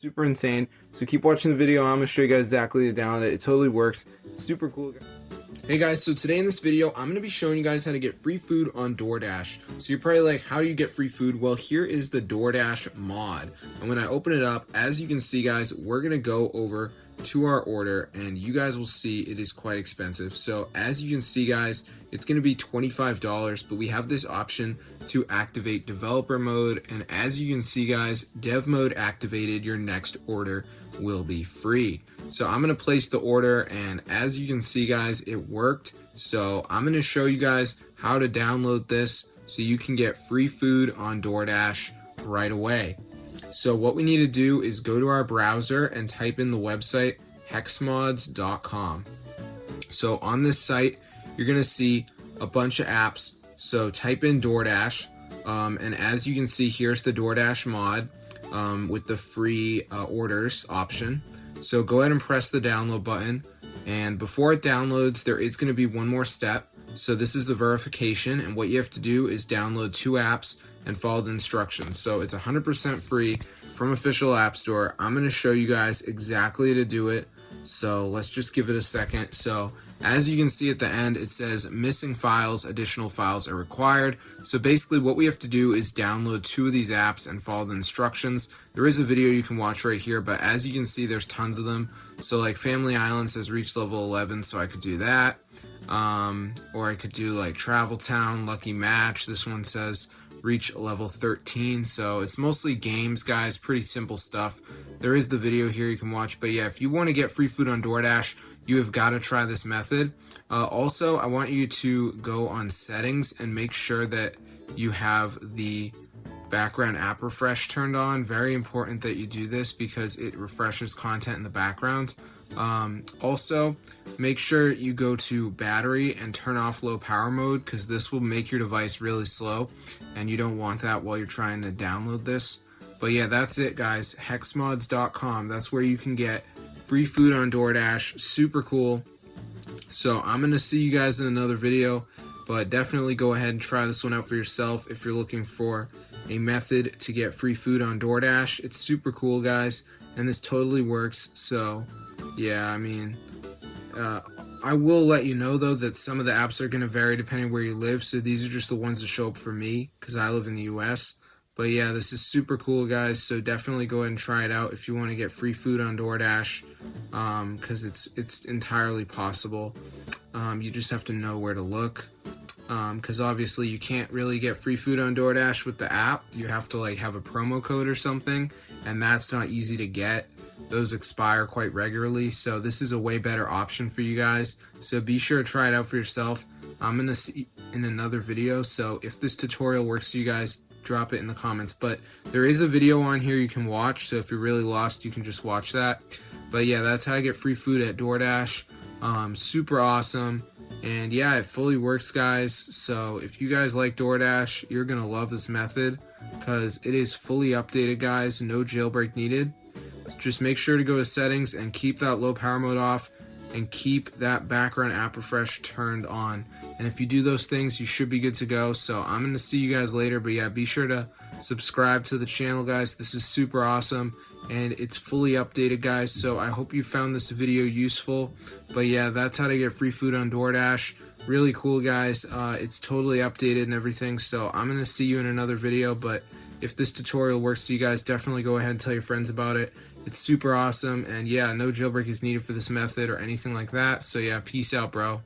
super insane. So keep watching the video. I'm gonna show you guys exactly the download it. It totally works. It's super cool. Hey guys, so today in this video, I'm going to be showing you guys how to get free food on DoorDash. So you're probably like, how do you get free food? Well, here is the DoorDash mod. And when I open it up, as you can see guys, we're going to go over to our order and you guys will see it is quite expensive. So as you can see guys, it's going to be $25, but we have this option to activate developer mode. And as you can see guys, dev mode activated, your next order will be free. So I'm going to place the order and as you can see guys, it worked. So I'm going to show you guys how to download this so you can get free food on DoorDash right away. So what we need to do is go to our browser and type in the website hexmods.com. So on this site, you're going to see a bunch of apps. So type in DoorDash and as you can see, here's the DoorDash mod with the free orders option. So go ahead and press the download button, and before it downloads there is going to be one more step. So this is the verification, and what you have to do is download 2 apps and follow the instructions. So it's 100% free from official app store. I'm going to show you guys exactly how to do it, so let's just give it a second. So as you can see at the end, it says missing files, additional files are required. So basically what we have to do is download 2 of these apps and follow the instructions. There is a video you can watch right here, but as you can see, there's tons of them. So like Family Island says reach level 11, so I could do that. Or I could do like Travel Town, Lucky Match. This one says reach level 13. So it's mostly games, guys, pretty simple stuff. There is the video here you can watch, but yeah, if you want to get free food on DoorDash, you have got to try this method. Also, I want you to go on settings and make sure that you have the background app refresh turned on. Very important that you do this because it refreshes content in the background. Also, make sure you go to battery and turn off low power mode because this will make your device really slow and you don't want that while you're trying to download this. But yeah, that's it guys, hexmods.com. That's where you can get free food on DoorDash. Super cool. So I'm gonna see you guys in another video, but definitely go ahead and try this one out for yourself if you're looking for a method to get free food on DoorDash. It's super cool guys, and this totally works. So yeah, I mean, I will let you know though that some of the apps are going to vary depending where you live. So these are just the ones that show up for me because I live in the US. But yeah, this is super cool guys. So definitely go ahead and try it out if you want to get free food on DoorDash, because it's entirely possible. You just have to know where to look. Because obviously you can't really get free food on DoorDash with the app. You have to like have a promo code or something, and that's not easy to get. Those expire quite regularly, so this is a way better option for you guys. So be sure to try it out for yourself. I'm gonna see in another video, so if this tutorial works for you guys, drop it in the comments. But there is a video on here you can watch, so if you're really lost you can just watch that. But yeah, that's how I get free food at DoorDash. Super awesome. And yeah, it fully works guys. So if you guys like DoorDash, you're gonna love this method because it is fully updated guys, no jailbreak needed. Just make sure to go to settings and keep that low power mode off and keep that background app refresh turned on. And if you do those things, you should be good to go. So I'm gonna see you guys later, but yeah, be sure to subscribe to the channel guys. This is super awesome and it's fully updated guys. So I hope you found this video useful. But yeah, that's how to get free food on DoorDash. Really cool guys. It's totally updated and everything. So I'm gonna see you in another video, but if this tutorial works for you guys, definitely go ahead and tell your friends about it. It's super awesome, and yeah, no jailbreak is needed for this method or anything like that. So yeah, peace out, bro.